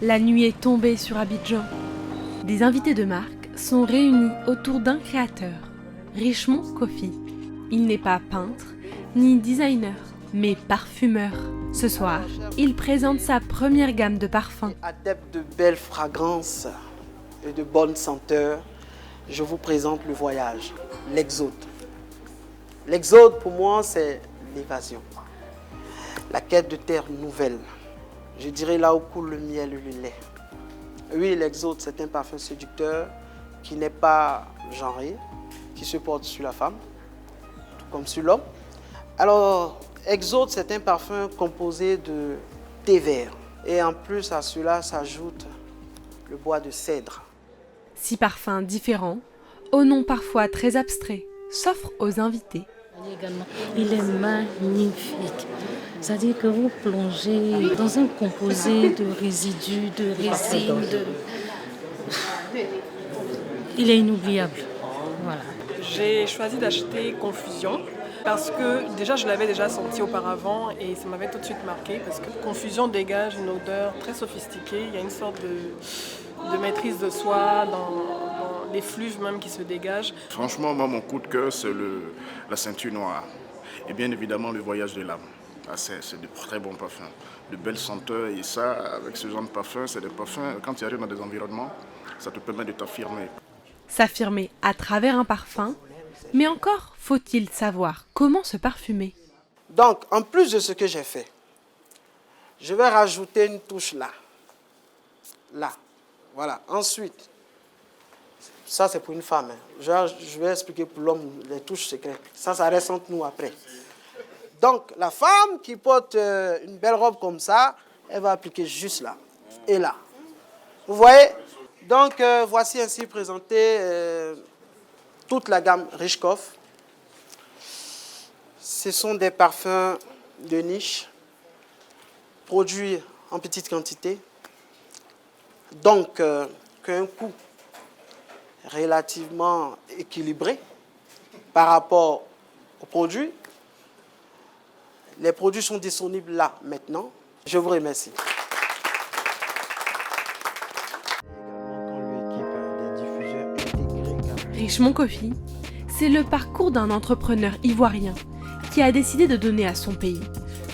La nuit est tombée sur Abidjan. Des invités de marque sont réunis autour d'un créateur, Richemont Kofi. Il n'est pas peintre ni designer, mais parfumeur. Ce soir, il présente sa première gamme de parfums. Adepte de belles fragrances et de bonnes senteurs, je vous présente le voyage, l'exode. L'exode, pour moi, c'est l'évasion. La quête de terre nouvelle. Je dirais là où coule le miel et le lait. Oui, l'exode, c'est un parfum séducteur qui n'est pas genré, qui se porte sur la femme, tout comme sur l'homme. Alors, exode, c'est un parfum composé de thé vert. Et en plus à cela s'ajoute le bois de cèdre. 6 parfums différents, aux noms parfois très abstraits, s'offrent aux invités. Il est magnifique. C'est-à-dire que vous plongez dans un composé de résidus, de résine, Il est inoubliable. Voilà. J'ai choisi d'acheter Confusion parce que déjà je l'avais déjà senti auparavant et ça m'avait tout de suite marqué parce que Confusion dégage une odeur très sophistiquée. Il y a une sorte de maîtrise de soi dans les fluves même qui se dégagent. Franchement, moi, mon coup de cœur, c'est la ceinture noire et bien évidemment le voyage de l'âme. C'est de très bons parfums, de belles senteurs et ça, avec ce genre de parfums, c'est des parfums, quand tu arrives dans des environnements, ça te permet de t'affirmer. S'affirmer à travers un parfum, mais encore faut-il savoir comment se parfumer. Donc, en plus de ce que j'ai fait, je vais rajouter une touche là. Là. Voilà. Ensuite, ça c'est pour une femme. Je vais expliquer pour l'homme les touches secrètes. Ça reste entre nous après. Donc, la femme qui porte une belle robe comme ça, elle va appliquer juste là et là. Vous voyez? Donc, voici ainsi présentée toute la gamme Richkoff. Ce sont des parfums de niche, produits en petite quantité, donc qu'un coût relativement équilibré par rapport aux produits. Les produits sont disponibles là, maintenant. Je vous remercie. Richemont Kofi, c'est le parcours d'un entrepreneur ivoirien qui a décidé de donner à son pays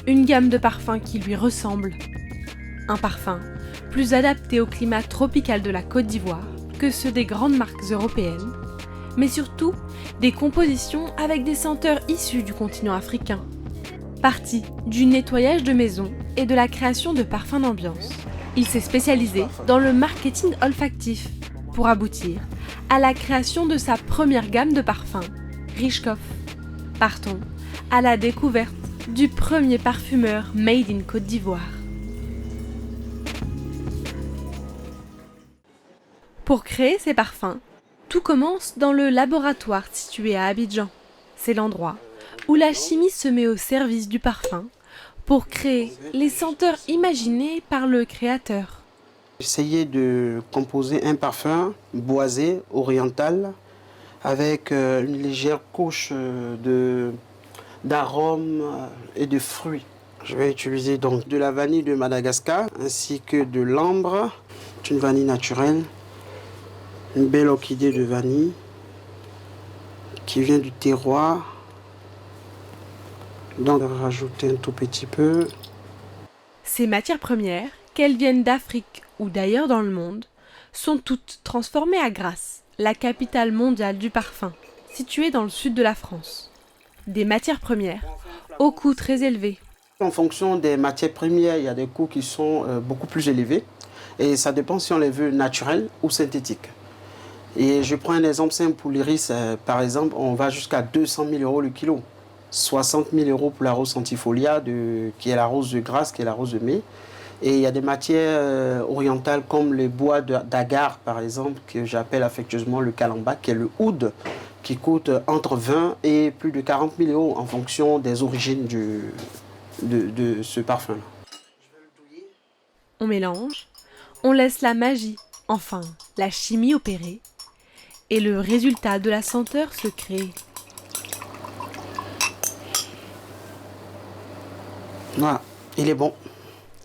une gamme de parfums qui lui ressemble. Un parfum plus adapté au climat tropical de la Côte d'Ivoire que ceux des grandes marques européennes, mais surtout des compositions avec des senteurs issues du continent africain. Parti du nettoyage de maison et de la création de parfums d'ambiance, il s'est spécialisé dans le marketing olfactif pour aboutir à la création de sa première gamme de parfums, Richkoff. Partons à la découverte du premier parfumeur made in Côte d'Ivoire. Pour créer ces parfums, tout commence dans le laboratoire situé à Abidjan. C'est l'endroit où la chimie se met au service du parfum pour créer les senteurs imaginées par le créateur. J'essayais de composer un parfum boisé, oriental, avec une légère couche d'arômes et de fruits. Je vais utiliser donc de la vanille de Madagascar ainsi que de l'ambre, une vanille naturelle, une belle orchidée de vanille qui vient du terroir. Donc, rajouter un tout petit peu. Ces matières premières, qu'elles viennent d'Afrique ou d'ailleurs dans le monde, sont toutes transformées à Grasse, la capitale mondiale du parfum, située dans le sud de la France. Des matières premières au coût très élevé. En fonction des matières premières, il y a des coûts qui sont beaucoup plus élevés. Et ça dépend si on les veut naturels ou synthétiques. Et je prends un exemple simple pour l'iris. Par exemple, on va jusqu'à 200 000 € le kilo. 60 000 € pour la rose centifolia, qui est la rose de Grasse, qui est la rose de mai. Et il y a des matières orientales comme les bois d'agar, par exemple, que j'appelle affectueusement le calamba, qui est le oud, qui coûte entre 20 et plus de 40 000 € en fonction des origines de ce parfum-là. On mélange, on laisse la magie, enfin la chimie opérer, et le résultat de la senteur se crée. Voilà, il est bon.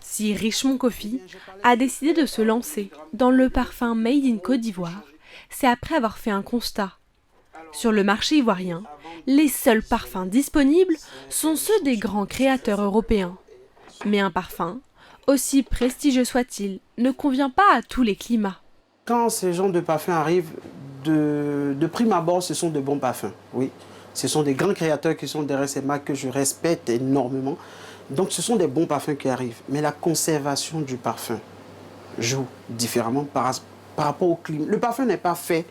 Si Richemont Coffee a décidé de se lancer dans le parfum Made in Côte d'Ivoire, c'est après avoir fait un constat. Sur le marché ivoirien, les seuls parfums disponibles sont ceux des grands créateurs européens. Mais un parfum, aussi prestigieux soit-il, ne convient pas à tous les climats. Quand ces genres de parfums arrivent, de prime abord, ce sont de bons parfums, oui. Ce sont des grands créateurs qui sont derrière ces marques que je respecte énormément. Donc ce sont des bons parfums qui arrivent. Mais la conservation du parfum joue différemment par rapport au climat. Le parfum n'est pas fait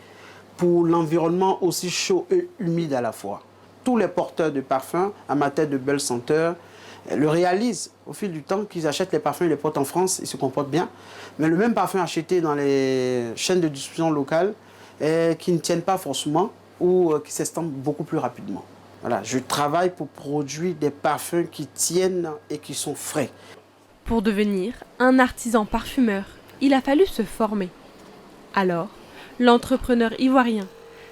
pour l'environnement aussi chaud et humide à la fois. Tous les porteurs de parfums, amateurs de belles senteurs, le réalisent au fil du temps qu'ils achètent les parfums, ils les portent en France, ils se comportent bien. Mais le même parfum acheté dans les chaînes de distribution locales qui ne tiennent pas forcément ou qui s'estampent beaucoup plus rapidement. Voilà, je travaille pour produire des parfums qui tiennent et qui sont frais. Pour devenir un artisan parfumeur, il a fallu se former. Alors, l'entrepreneur ivoirien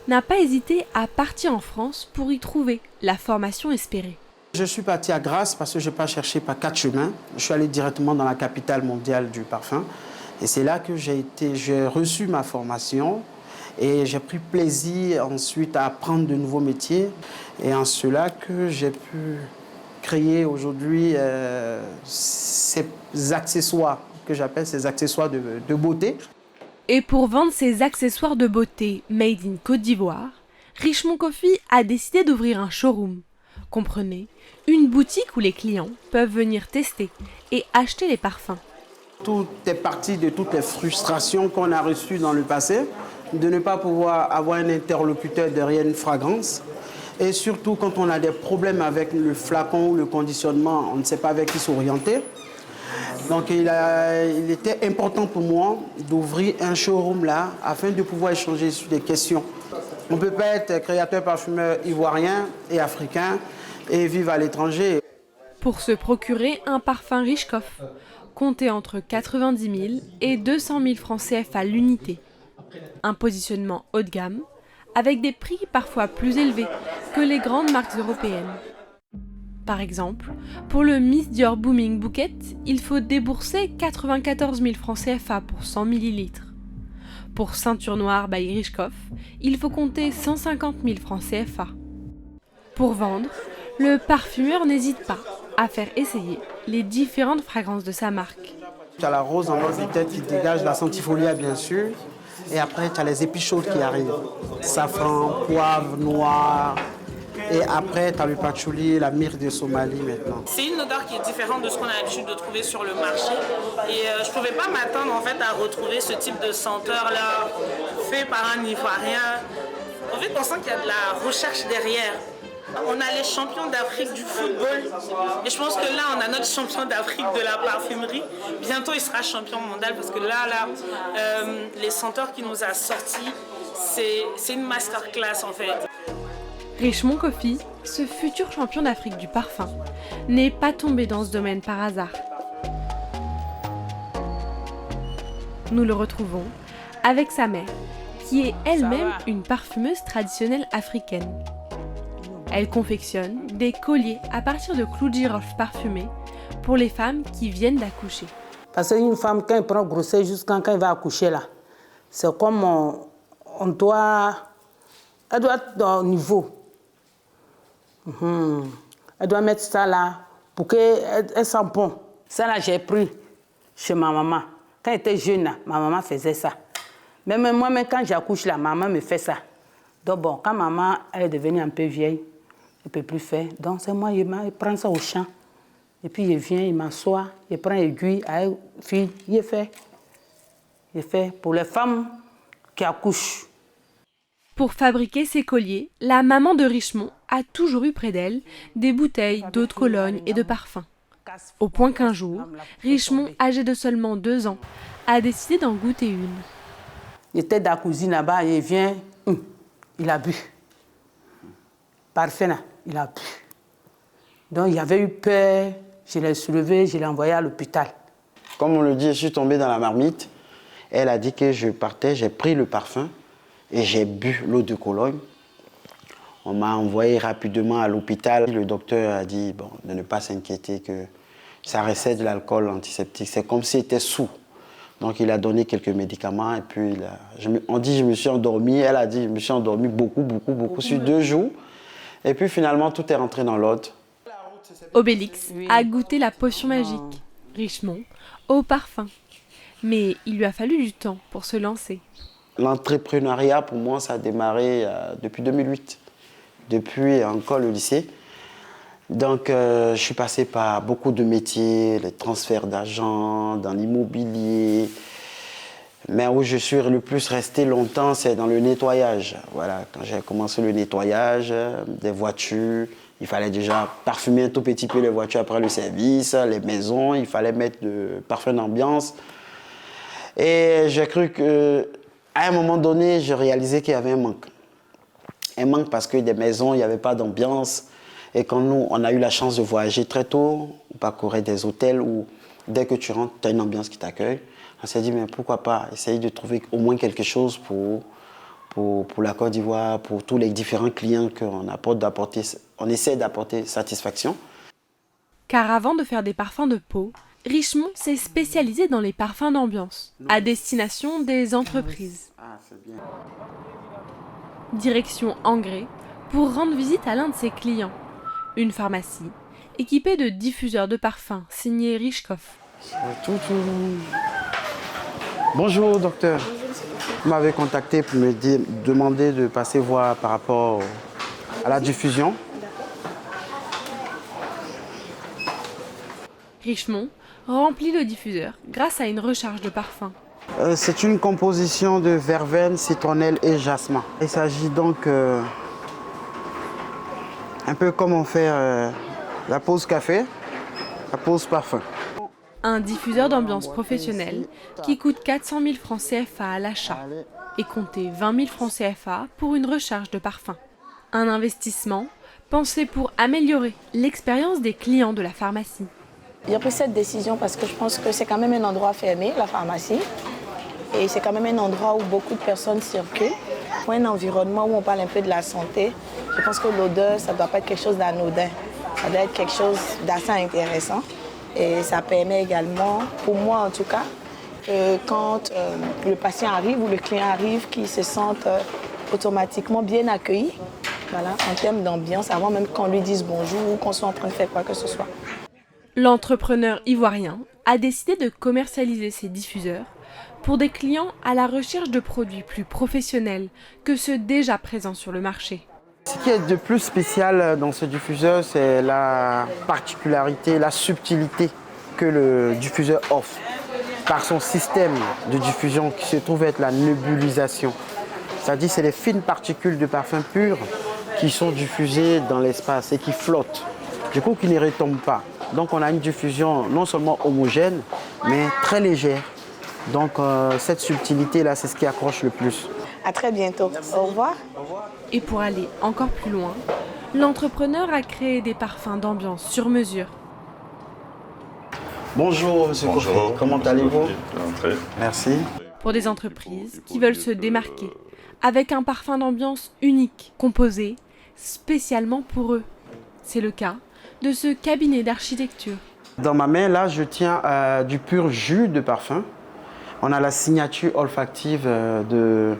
n'a pas hésité à partir en France pour y trouver la formation espérée. Je suis parti à Grasse parce que je n'ai pas cherché par 4 chemins. Je suis allé directement dans la capitale mondiale du parfum. Et c'est là que j'ai reçu ma formation. Et j'ai pris plaisir ensuite à apprendre de nouveaux métiers. Et en cela que j'ai pu créer aujourd'hui ces accessoires que j'appelle ces accessoires de beauté. Et pour vendre ces accessoires de beauté made in Côte d'Ivoire, Richemont Coffee a décidé d'ouvrir un showroom. Comprenez, une boutique où les clients peuvent venir tester et acheter les parfums. Tout est parti de toutes les frustrations qu'on a reçues dans le passé, de ne pas pouvoir avoir un interlocuteur derrière une fragrance. Et surtout quand on a des problèmes avec le flacon ou le conditionnement, on ne sait pas avec qui s'orienter. Donc il était important pour moi d'ouvrir un showroom là afin de pouvoir échanger sur des questions. On ne peut pas être créateur parfumeur ivoirien et africain et vivre à l'étranger. Pour se procurer un parfum Richkoff, comptez entre 90 000 et 200 000 francs CFA l'unité. Un positionnement haut de gamme, avec des prix parfois plus élevés que les grandes marques européennes. Par exemple, pour le Miss Dior Booming Bouquet, il faut débourser 94 000 francs CFA pour 100 ml. Pour Ceinture Noire by Richkoff, il faut compter 150 000 francs CFA. Pour vendre, le parfumeur n'hésite pas à faire essayer les différentes fragrances de sa marque. Tu as la rose en mode de tête qui dégage la centifolia bien sûr. Et après, tu as les épices chaudes qui arrivent. Safran, poivre, noir. Et après, tu as le patchouli, la myrrhe de Somalie maintenant. C'est une odeur qui est différente de ce qu'on a l'habitude de trouver sur le marché. Et je ne pouvais pas m'attendre en fait, à retrouver ce type de senteur-là, fait par un Ivoirien. En fait, on sent qu'il y a de la recherche derrière. On a les champions d'Afrique du football. Et je pense que là, on a notre champion d'Afrique de la parfumerie. Bientôt, il sera champion mondial parce que là, les senteurs qu'il nous a sortis, c'est une masterclass en fait. Richemont Coffee, ce futur champion d'Afrique du parfum, n'est pas tombé dans ce domaine par hasard. Nous le retrouvons avec sa mère, qui est elle-même une parfumeuse traditionnelle africaine. Elle confectionne des colliers à partir de clous de girofle parfumés pour les femmes qui viennent d'accoucher. Parce qu'une femme, quand elle prend grossesse, jusqu'à quand elle va accoucher, là, c'est comme elle doit être au niveau. Elle doit mettre ça là pour qu'elle sente bon. Ça là, j'ai pris chez ma maman. Quand elle était jeune, là, ma maman faisait ça. Même moi-même, quand j'accouche, là, maman me fait ça. Donc bon, quand maman elle est devenue un peu vieille, elle ne peut plus faire. Donc c'est moi, je prends ça au champ. Et puis il vient, il m'assoit, il prend l'aiguille, fille, il fait. Il fait pour les femmes qui accouchent. Pour fabriquer ces colliers, la maman de Richemont a toujours eu près d'elle des bouteilles d'eau de Cologne et de parfum. Au point qu'un jour, Richemont, âgé de seulement 2 ans, a décidé d'en goûter une. Il était dans la cuisine là-bas, il vient, il a bu. Parfait, là, il a bu. Donc il avait eu peur, je l'ai soulevé, je l'ai envoyé à l'hôpital. Comme on le dit, je suis tombé dans la marmite. Elle a dit que je partais, j'ai pris le parfum et j'ai bu l'eau de Cologne. On m'a envoyé rapidement à l'hôpital. Le docteur a dit de ne pas s'inquiéter, que Ça restait de l'alcool antiseptique. C'est comme s'il était sous. Donc il a donné quelques médicaments et puis on dit je me suis endormi. Elle a dit je me suis endormi beaucoup sur 2 jours. Et puis finalement tout est rentré dans l'ordre. Obélix a goûté la potion magique, Richemont, au parfum. Mais il lui a fallu du temps pour se lancer. L'entrepreneuriat, pour moi, ça a démarré depuis 2008, depuis encore le lycée. Donc, je suis passé par beaucoup de métiers, les transferts d'argent, dans l'immobilier. Mais où je suis le plus resté longtemps, c'est dans le nettoyage. Voilà, quand j'ai commencé le nettoyage des voitures, il fallait déjà parfumer un tout petit peu les voitures après le service, les maisons, il fallait mettre de parfum d'ambiance. Et j'ai cru qu'à un moment donné, je réalisais qu'il y avait un manque. Un manque parce que des maisons, il n'y avait pas d'ambiance. Et quand nous, on a eu la chance de voyager très tôt, on parcourait des hôtels où dès que tu rentres, tu as une ambiance qui t'accueille. On s'est dit, mais pourquoi pas essayer de trouver au moins quelque chose pour la Côte d'Ivoire, pour tous les différents clients on essaie d'apporter satisfaction. Car avant de faire des parfums de peau, Richemont s'est spécialisé dans les parfums d'ambiance, à destination des entreprises. Direction Angré, pour rendre visite à l'un de ses clients, une pharmacie équipée de diffuseurs de parfums signés Richkoff. Bonjour docteur, vous m'avez contacté pour me demander de passer voir par rapport à la diffusion. Richemont remplit le diffuseur grâce à une recharge de parfum. C'est une composition de verveine, citronnelle et jasmin. Il s'agit donc un peu comme on fait la pause café, la pause parfum. Un diffuseur d'ambiance professionnel qui coûte 400 000 francs CFA à l'achat et comptez 20 000 francs CFA pour une recharge de parfum. Un investissement pensé pour améliorer l'expérience des clients de la pharmacie. J'ai pris cette décision parce que je pense que c'est quand même un endroit fermé, la pharmacie. Et c'est quand même un endroit où beaucoup de personnes circulent. Pour un environnement où on parle un peu de la santé, je pense que l'odeur, ça ne doit pas être quelque chose d'anodin. Ça doit être quelque chose d'assez intéressant. Et ça permet également, pour moi en tout cas, quand le patient arrive ou le client arrive, qu'il se sente automatiquement bien accueilli, voilà, en termes d'ambiance, avant même qu'on lui dise bonjour ou qu'on soit en train de faire quoi que ce soit. L'entrepreneur ivoirien a décidé de commercialiser ses diffuseurs pour des clients à la recherche de produits plus professionnels que ceux déjà présents sur le marché. Ce qui est de plus spécial dans ce diffuseur, c'est la particularité, la subtilité que le diffuseur offre par son système de diffusion qui se trouve être la nébulisation. C'est-à-dire que c'est les fines particules de parfum pur qui sont diffusées dans l'espace et qui flottent, du coup qui ne retombent pas. Donc on a une diffusion non seulement homogène, mais très légère. Donc cette subtilité-là, c'est ce qui accroche le plus. À très bientôt. Au revoir. Et pour aller encore plus loin, l'entrepreneur a créé des parfums d'ambiance sur mesure. Bonjour, monsieur Kofi. Comment allez-vous? Merci. Pour des entreprises qui veulent se démarquer, avec un parfum d'ambiance unique, composé spécialement pour eux. C'est le cas de ce cabinet d'architecture. Dans ma main, là, je tiens du pur jus de parfum. On a la signature olfactive de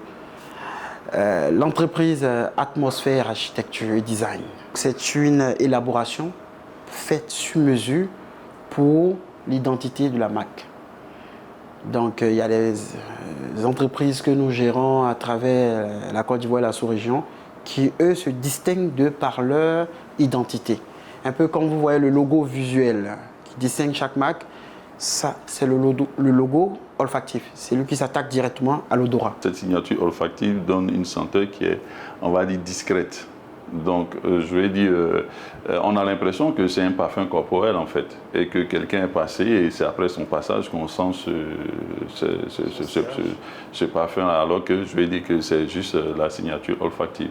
l'entreprise Atmosphère Architecture et Design. C'est une élaboration faite sur mesure pour l'identité de la marque. Donc, il y a des entreprises que nous gérons à travers la Côte d'Ivoire et la sous-région qui, eux, se distinguent de par leur identité. Un peu comme vous voyez le logo visuel qui distingue chaque marque, ça, c'est le logo olfactif. C'est lui qui s'attaque directement à l'odorat. Cette signature olfactive donne une senteur qui est, on va dire, discrète. Donc, je vais dire, on a l'impression que c'est un parfum corporel, en fait, et que quelqu'un est passé, et c'est après son passage qu'on sent ce parfum, alors que je vais dire que c'est juste la signature olfactive.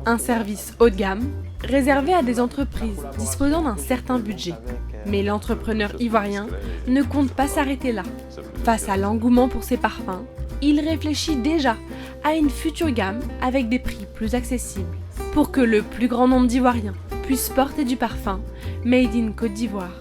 Un service haut de gamme, réservé à des entreprises disposant d'un certain budget. Mais l'entrepreneur ivoirien ne compte pas s'arrêter là. Face à l'engouement pour ses parfums, il réfléchit déjà à une future gamme avec des prix plus accessibles, pour que le plus grand nombre d'Ivoiriens puissent porter du parfum made in Côte d'Ivoire.